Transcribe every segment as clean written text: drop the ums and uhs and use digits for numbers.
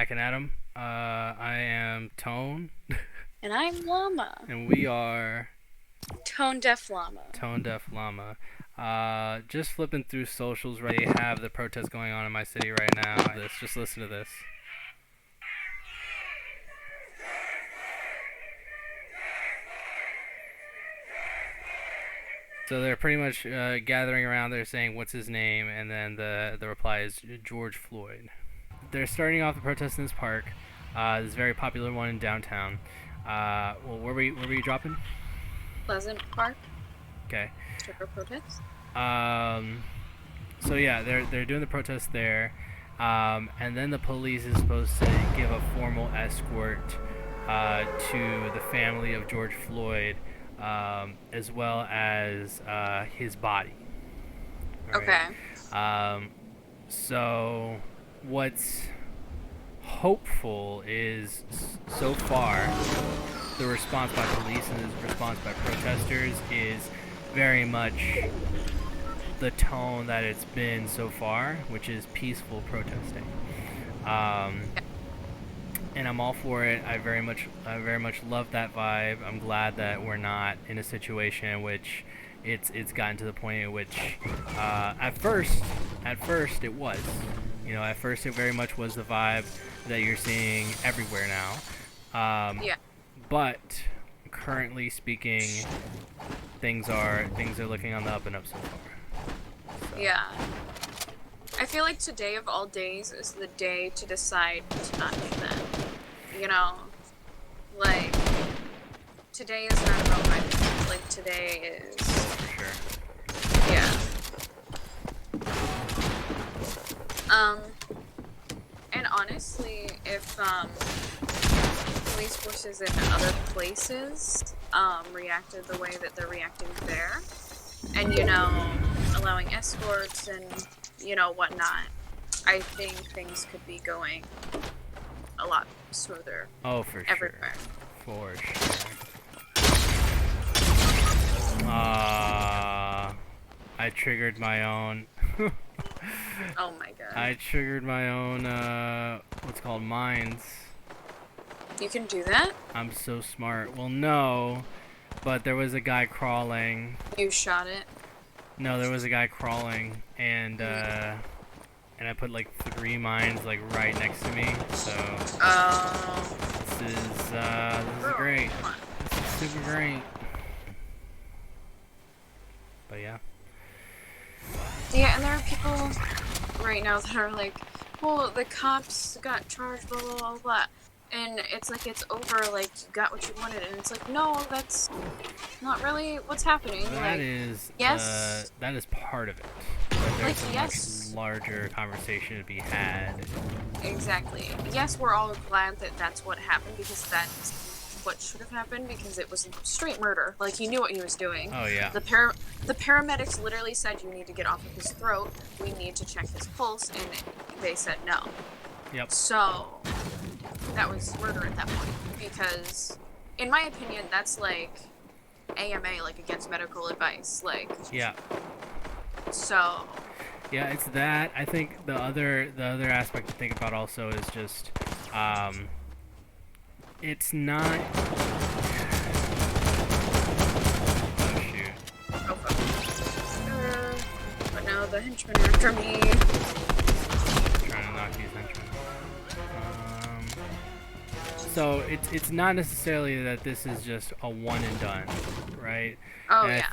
back and at 'em. I am Tone, And I'm Llama. and we are ToneDEFLlama. ToneDEFLlama. Just flipping through socials right. They have the protest going on in my city right now. Just listen to this. So they're pretty much gathering around there saying, "What's his name?" And then the reply is George Floyd. They're starting off the protest in this park. This very popular one in downtown. Well, where were you dropping? Pleasant Park. Okay. Stripper protest. So yeah, they're doing the protest there, and then the police is supposed to give a formal escort to the family of George Floyd, as well as his body. All right. Okay. So what's hopeful is so far the response by police and the response by protesters is very much the tone that it's been so far, which is peaceful protesting. And I'm all for it. I very much love that vibe. I'm glad that we're not in a situation in which it's gotten to the point in which at first it was, at first it very much was the vibe that you're seeing everywhere now. Yeah. But currently speaking, things are looking on the up and up so far. So. Yeah. I feel like today of all days is the day to decide to not do that. Like, today is not about violence. Like, today is... For sure. Yeah. And honestly, if, police forces in other places, reacted the way that they're reacting there, and, allowing escorts and, whatnot, I think things could be going a lot smoother. Oh, for everywhere. Sure. For sure. I triggered my own. Oh my god. I triggered my own, what's called mines. You can do that? I'm so smart. Well, no, but there was a guy crawling. You shot it? No, there was a guy crawling, and I put like 3 mines like right next to me. So this is great. This is super great. But yeah. Yeah, and there are people right now that are like, well, the cops got charged, blah, blah, blah, blah. And it's like, it's over, like, you got what you wanted. And it's like, no, that's not really what's happening. That like, is, yes. That is part of it. But there's a yes. much larger conversation to be had. Exactly. Yes, we're all glad that that's what happened, because that's what should have happened, because it was straight murder. Like, he knew what he was doing. Oh, yeah. The paramedics literally said, you need to get off of his throat. We need to check his pulse. And they said no. Yep. So that was murder at that point, because in my opinion that's like AMA, like against medical advice, like. Yeah. So yeah, it's that. I think the other aspect to think about also is just it's not. Oh shoot. oh fuck. But now the henchmen are after me. Trying to knock these henchmen. So it's not necessarily that this is just a one and done, right? Oh, and yeah.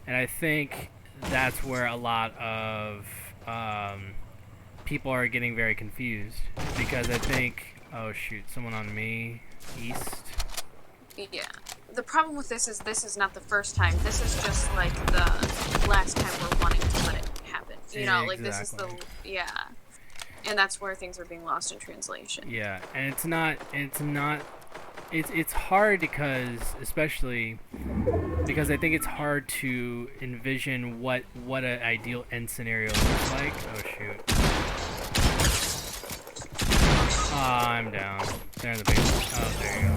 I think that's where a lot of people are getting very confused, because I think, oh shoot, someone on me, east. Yeah. The problem with this is not the first time. This is just like the last time we're wanting to let it happen. Like this is the and that's where things are being lost in translation. Yeah, and it's hard especially because I think it's hard to envision what an ideal end scenario looks like. Oh shoot. Oh, I'm down. They're in the basement. Oh, there you go.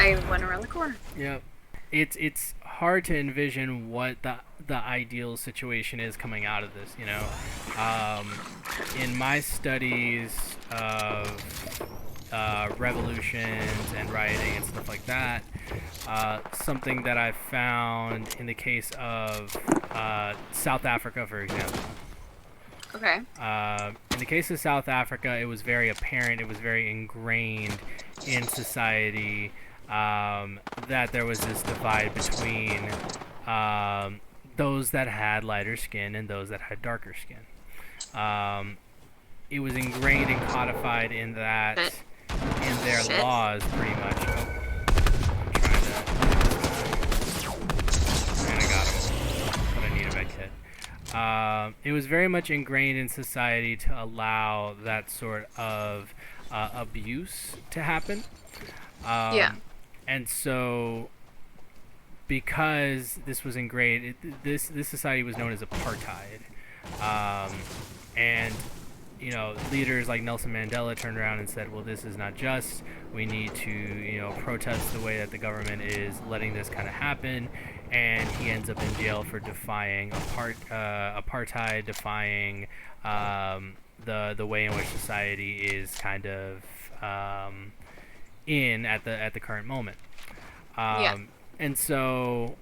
I went around the corner. Yep. It's hard to envision what the ideal situation is coming out of this. In my studies of revolutions and rioting and stuff like that, something that I've found in the case of South Africa, for example. Okay. In the case of South Africa, it was very apparent, it was very ingrained in society that there was this divide between those that had lighter skin and those that had darker skin. It was ingrained and codified in that, in their laws, pretty much. Oh, I got him, but I need a med kit. It was very much ingrained in society to allow that sort of abuse to happen. Yeah. And so, because this was ingrained, this society was known as apartheid. And leaders like Nelson Mandela turned around and said, well, this is not just. We need to, protest the way that the government is letting this kind of happen. And he ends up in jail for defying apartheid, defying the way in which society is kind of in at the current moment. And so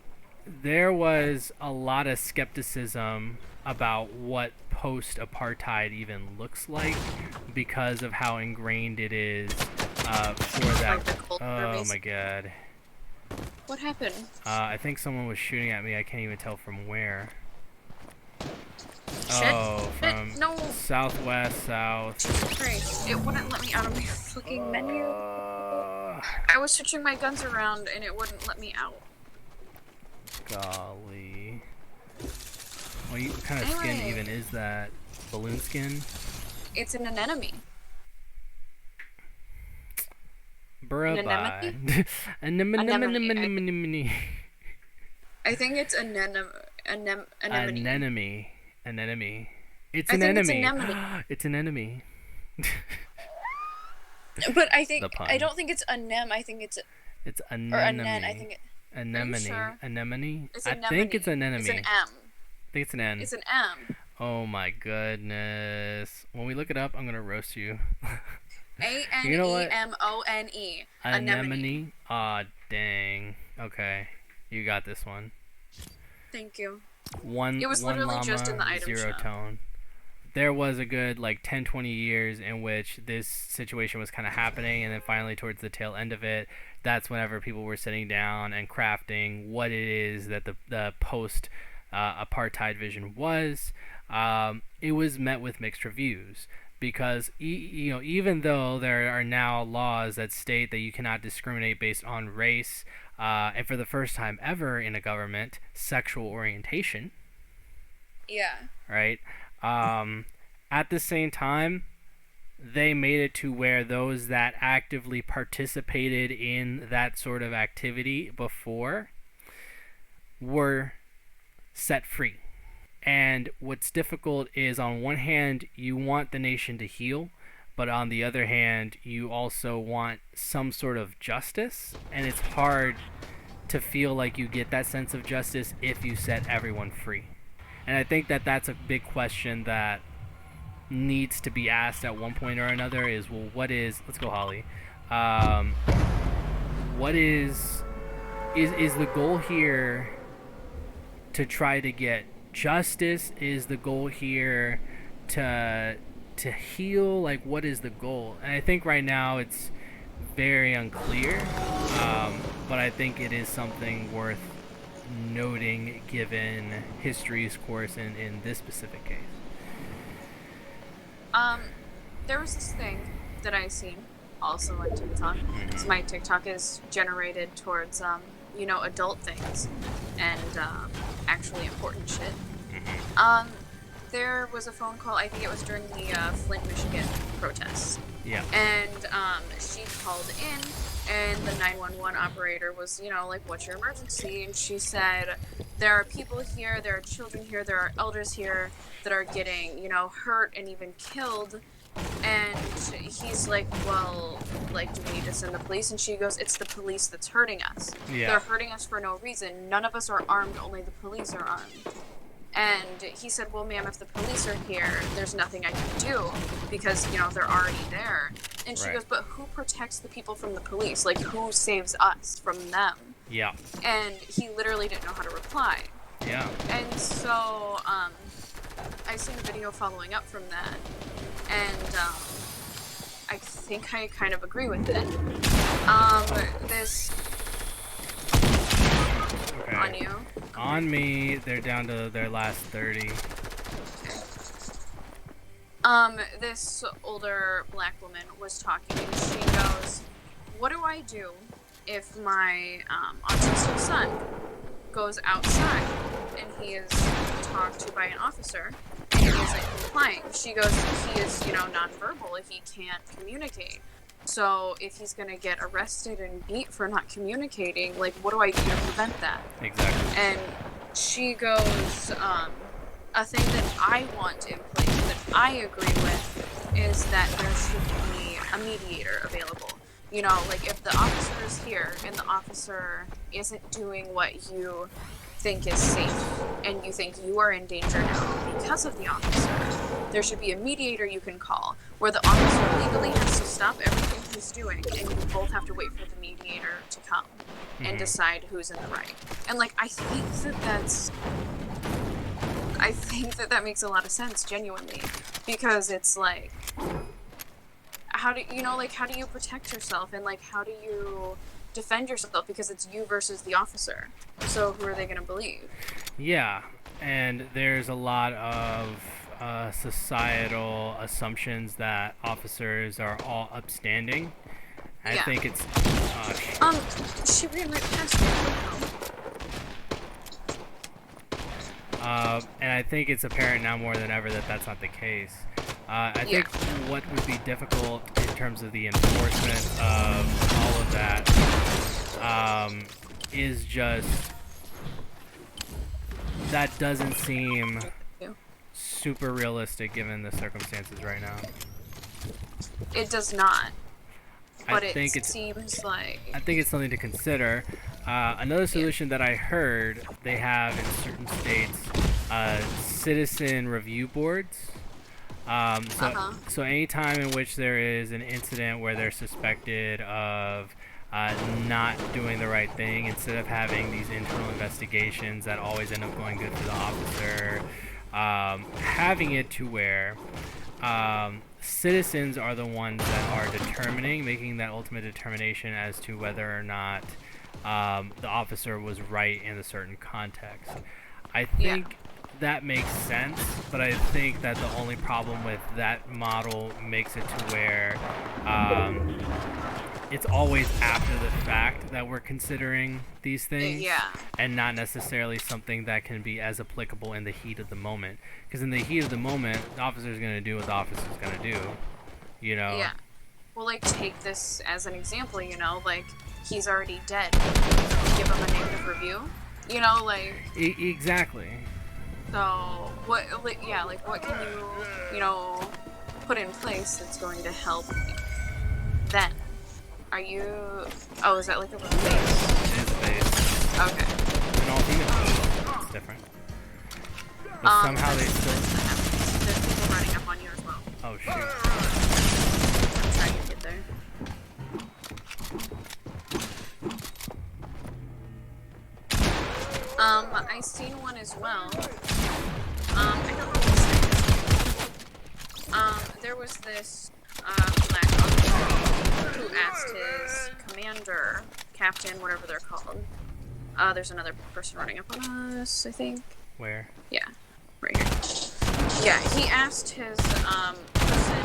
there was a lot of skepticism about what post-apartheid even looks like because of how ingrained it is for that. Oh my god. What happened? I think someone was shooting at me. I can't even tell from where. Shit. Oh, from southwest, south. Jesus Christ. It wouldn't let me out of my fucking menu. I was switching my guns around and it wouldn't let me out. Golly. What kind of skin even is that? Balloon skin? It's an anemone. Bruh, anemone? Anemone. I think it's anemone. Anemone. It's an enemy. It's an enemy. But I don't think it's anem. I think it's anemone. Or anen. I think anemone. Sure? Anemone. It's I think it's an enemy. It's an M. I think it's an N. It's an M. Oh my goodness. When we look it up, I'm gonna roast you. Anemone. Anemone. Aw, dang. Okay, you got this one. Thank you. It was one literally llama, just in the item zero shop. tone. There was a good 10-20 years in which this situation was kind of happening, and then finally towards the tail end of it, that's whenever people were sitting down and crafting what it is that the post apartheid vision was. It was met with mixed reviews because even though there are now laws that state that you cannot discriminate based on race, and for the first time ever in a government, sexual orientation. Yeah. Right. At the same time, they made it to where those that actively participated in that sort of activity before were set free. And what's difficult is, on one hand, you want the nation to heal, but on the other hand, you also want some sort of justice, and it's hard to feel like you get that sense of justice if you set everyone free. And I think that that's a big question that needs to be asked at one point or another is, well, what is... Let's go, Holly. What is the goal here to try to get justice? Is the goal here to heal? Like, what is the goal? And I think right now it's very unclear, but I think it is something worth noting given history's course in this specific case. There was this thing that I seen also on TikTok. So my TikTok is generated towards adult things and actually important shit. There was a phone call, I think it was during the Flint, Michigan protests. Yeah. And she called in, and the 911 operator was, like, what's your emergency? And she said, there are people here, there are children here, there are elders here that are getting, hurt and even killed. And he's like, well, like, do we need to send the police? And she goes, it's the police that's hurting us. Yeah. They're hurting us for no reason. None of us are armed, only the police are armed. And he said, well, ma'am, if the police are here, there's nothing I can do because, you know, they're already there. And she Right. goes, but who protects the people from the police? Like, who saves us from them? Yeah. And he literally didn't know how to reply. Yeah. And so, I seen a video following up from that, and, I think I kind of agree with it. This... Okay. On you? On me, they're down to their last 30. This older black woman was talking, and she goes, what do I do if my, autistic son goes outside and he is talked to by an officer and he isn't complying? She goes, he is, you know, nonverbal, he can't communicate. So if he's gonna get arrested and beat for not communicating, like, what do I do to prevent that? Exactly. And she goes, a thing that I want in place, that I agree with, is that there should be a mediator available. You know, like, if the officer is here and the officer isn't doing what you think is safe and you think you are in danger now because of the officer, there should be a mediator you can call where the officer legally has to stop everything he's doing and you both have to wait for the mediator to come and decide who's in the right. And, like, I think that makes a lot of sense, genuinely, because it's like, how do you protect yourself, and, like, how do you defend yourself, because it's you versus the officer, so who are they going to believe? Yeah, and there's a lot of societal assumptions that officers are all upstanding. I think it's she ran right past me. and I think it's apparent now more than ever that that's not the case. I think what would be difficult in terms of the enforcement of all of that is just that doesn't seem super realistic given the circumstances right now. It does not. But I think seems like... I think it's something to consider. Another solution that I heard they have in certain states, citizen review boards. So any time in which there is an incident where they're suspected of not doing the right thing, instead of having these internal investigations that always end up going good for the officer, having it to where citizens are the ones that are making that ultimate determination as to whether or not the officer was right in a certain context. I think that makes sense, but I think that the only problem with that model makes it to where it's always after the fact that we're considering these things, and not necessarily something that can be as applicable in the heat of the moment. Because in the heat of the moment, the officer's going to do what the officer's going to do, you know? Yeah. Well, like, take this as an example, you know, like, he's already dead. Give him a negative review, you know, like... Exactly. So, what can you know, put in place that's going to help then? Are you... Oh, is that like a replace? It is based. Okay. And all female. It's different. But somehow they still... There's people running up on you as well. Oh, shoot. I'm trying to get there. I seen one as well. I don't know what to say. There was this black officer who asked his commander, captain, whatever they're called. There's another person running up on us, I think. Where? Yeah, right here. Yeah, he asked his person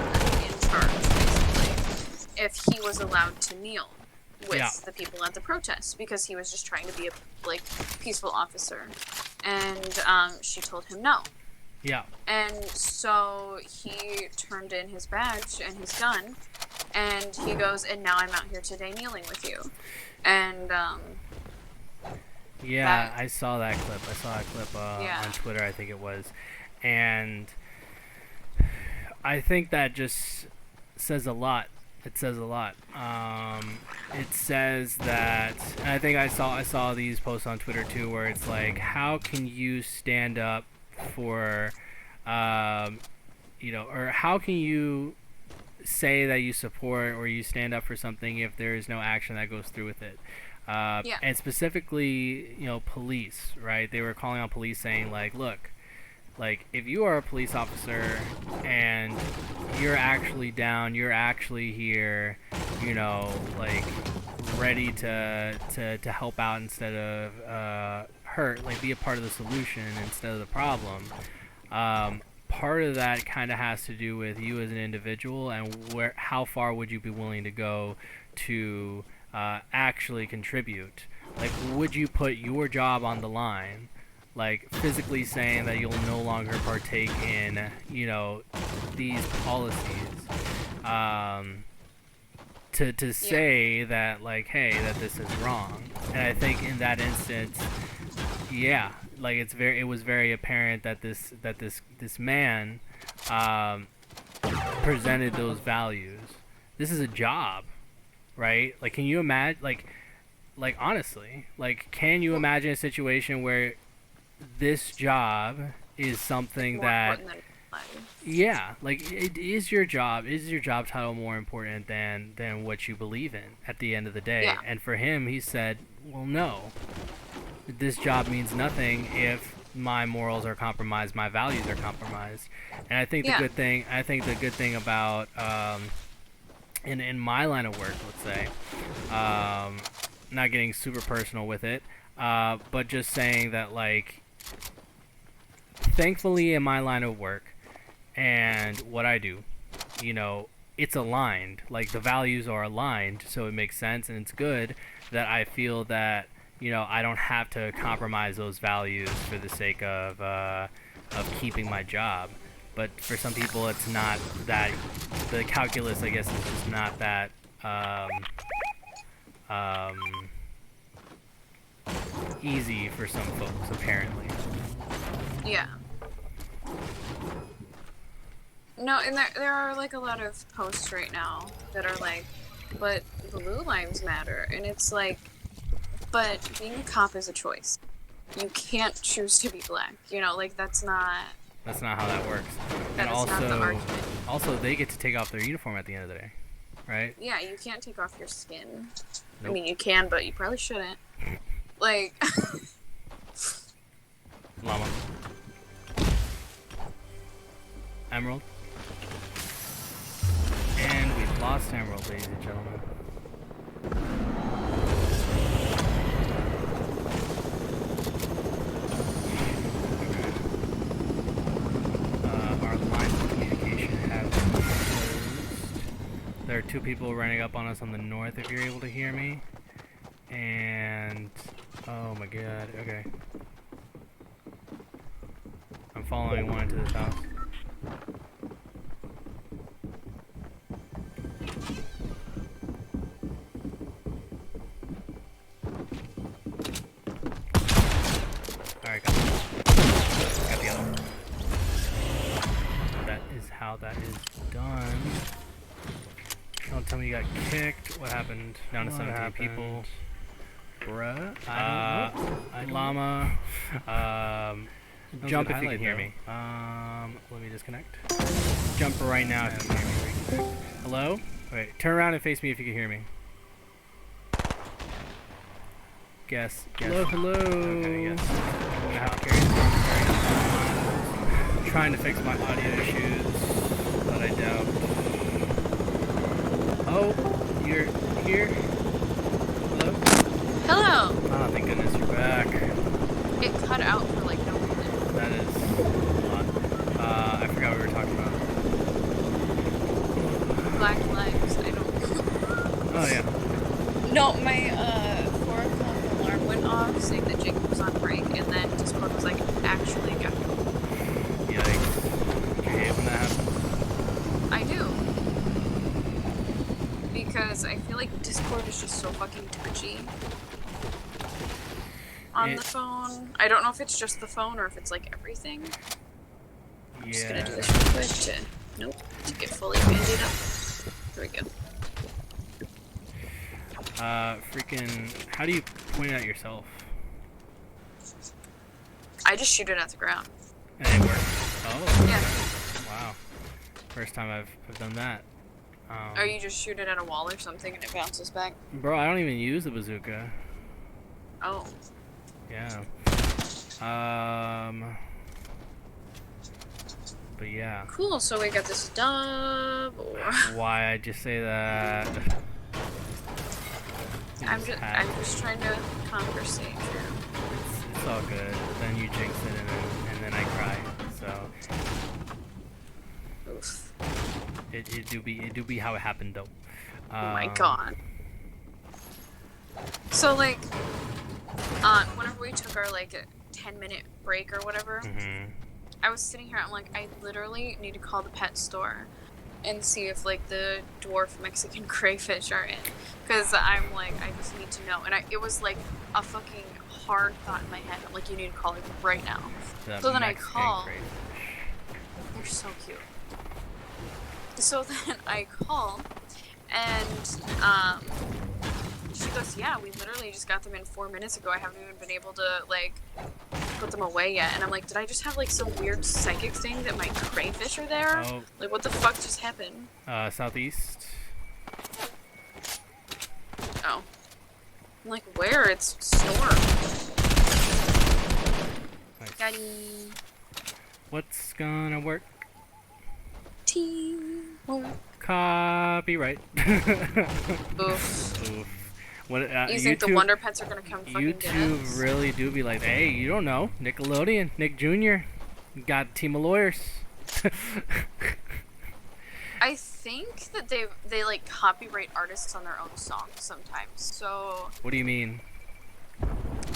in charge, basically, if he was allowed to kneel with the people at the protest, because he was just trying to be a peaceful officer, and she told him no. Yeah. And so he turned in his badge and his gun, and he goes, and now I'm out here today kneeling with you. And yeah, I saw that clip. I saw that clip on Twitter, I think it was, and I think that just says a lot. It says a lot. It says that, and I think I saw these posts on Twitter too, where it's like, how can you stand up for, or how can you say that you support or you stand up for something if there is no action that goes through with it? Yeah. And specifically, police, right? They were calling on police saying like, look, like if you are a police officer and you're actually down, you're actually here, like ready to help out instead of hurt, like be a part of the solution instead of the problem. Part of that kind of has to do with you as an individual and how far would you be willing to go to actually contribute. Like, would you put your job on the line, like physically saying that you'll no longer partake in these policies, to say that, like, hey, that this is wrong. And I think in that instance, yeah, like it was very apparent that this man presented those values. This is a job, right? Like, can you imagine, like honestly, like, can you imagine a situation where this job is something More that, important than life. yeah, like, is your job title more important than what you believe in at the end of the day? Yeah. And for him, he said, well, no, this job means nothing if my morals are compromised, my values are compromised. And I think the good thing about in my line of work, let's say, not getting super personal with it, but just saying that, like, thankfully in my line of work and what I do, it's aligned. Like, the values are aligned, so it makes sense, and it's good that I feel that I don't have to compromise those values for the sake of keeping my job. But for some people, it's not that. The calculus, I guess, is just not that easy for some folks, apparently. Yeah. No, and there are like a lot of posts right now that are like, but blue lives matter, and it's like, but being a cop is a choice. You can't choose to be black. Like, that's not how that works. That And is not the argument. also, they get to take off their uniform at the end of the day, right? Yeah, you can't take off your skin. Nope. I mean, you can, but you probably shouldn't. Like, Llama. Emerald. And we've lost Emerald, ladies and gentlemen. Our lines of communication have been closed. There are two people running up on us on the north, if you're able to hear me. And oh my god, okay. I'm following one into this house. Alright, got the other one. That is how that is done. Don't tell me you got kicked. What happened? Down to 17 people. Bruh. I don't know. Llama. Jump if you can hear me. Let me disconnect. Jump right now if you can hear me. Hello? Wait, turn around and face me if you can hear me. Guess. Hello. Okay, yes. I'm gonna have to carry this. Trying to fix my audio issues, but I doubt. Oh, you're here? Hello? hello! Oh, thank goodness you're back. It cut out for like no reason. That is a lot. I forgot what we were talking about. Black lives, I don't. Oh, yeah. No, my 4 o'clock alarm went off saying that Jacob was on break, and then Discord was like, actually, yeah. Yikes. You hate when that happens? I do. Because I feel like Discord is just so fucking twitchy on the phone. I don't know if it's just the phone or if it's like everything. I'm just gonna do this real quick to get fully banded up. Very good. Freaking, how do you point it at yourself? I just shoot it at the ground. And it works. Oh. Yeah. Wow. First time I've done that. Or you just shoot it at a wall or something and it bounces back. Bro, I don't even use the bazooka. Oh. Yeah. But yeah. Cool, so we got this dub, or... Why I just say that? I'm just trying to conversate here. It's all good. Then you jinx it and then I cry. So. Oof. It do be how it happened though. Oh my god. So like, whenever we took our like a 10-minute break or whatever, I was sitting here. I'm like, I literally need to call the pet store and see if like the dwarf Mexican crayfish are in, because I'm like, I just need to know. And it was like a fucking hard thought in my head. I'm like, you need to call it right now. So then I call. They're so cute. So then I call, and she goes, yeah, we literally just got them in 4 minutes ago. I haven't even been able to like put them away yet. And I'm like, did I just have like some weird psychic thing that my crayfish are there? Oh. Like, what the fuck just happened? Southeast. Oh. I'm like, where? It's storm. Nice. Got him. What's gonna work? Teamwork. Copyright. Oof. Oof. What, You think the Wonder Pets are gonna come fucking get us? YouTube really do be like, hey, you don't know, Nickelodeon, Nick Jr. got a team of lawyers. I think that they like copyright artists on their own songs sometimes. So. What do you mean?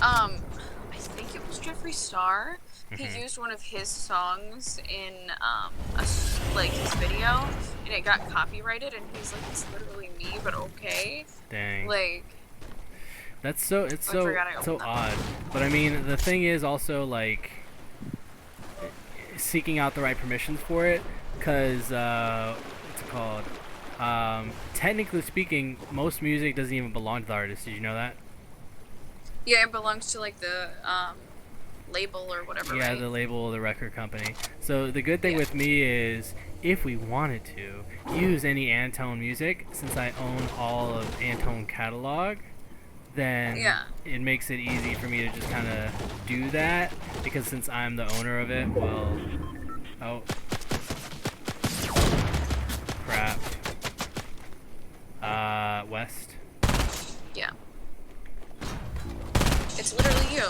I think it was Jeffree Star. He used one of his songs in his video, and it got copyrighted. And he's like, "It's literally me, but okay." Dang. Like. That's so so odd. But I mean, the thing is also like seeking out the right permissions for it, because what's it called? Technically speaking, most music doesn't even belong to the artist. Did you know that? Yeah, it belongs to like the label or whatever. Yeah, right? the label, the record company. So the good thing with me is, if we wanted to use any Antone music, since I own all of Antone catalog, then it makes it easy for me to just kind of do that, because since I'm the owner of it, well, oh, crap. West. Yeah. It's literally you,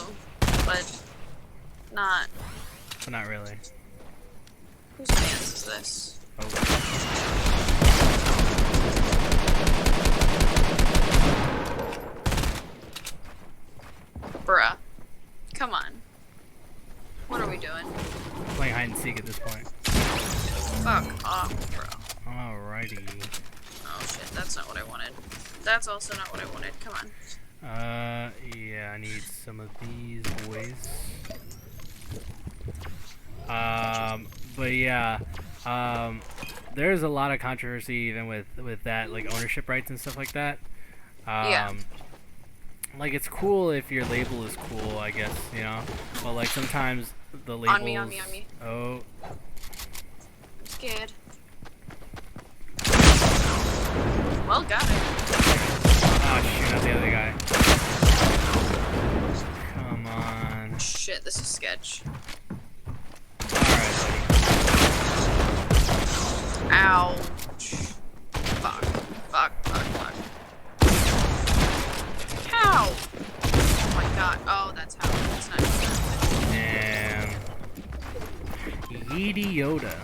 but not. But not really. Whose dance is this? Oh. Bruh. Come on. What are we doing? Playing hide and seek at this point. Fuck off, bro. Alrighty. Oh shit, that's not what I wanted. That's also not what I wanted. Come on. Yeah, I need some of these boys. But yeah, there's a lot of controversy even with that, like ownership rights and stuff like that. Yeah. Like, it's cool if your label is cool, I guess, you know? But like sometimes the labels... On me, on me, on me. Oh. I'm scared. Well, got it. Oh shoot, not the other guy. Come on. Shit, this is sketch. Alright, buddy. Ouch. Fuck. Fuck, fuck, fuck. How? Oh my god. Oh, that's how. That's not. Damn. Yeety Yoda.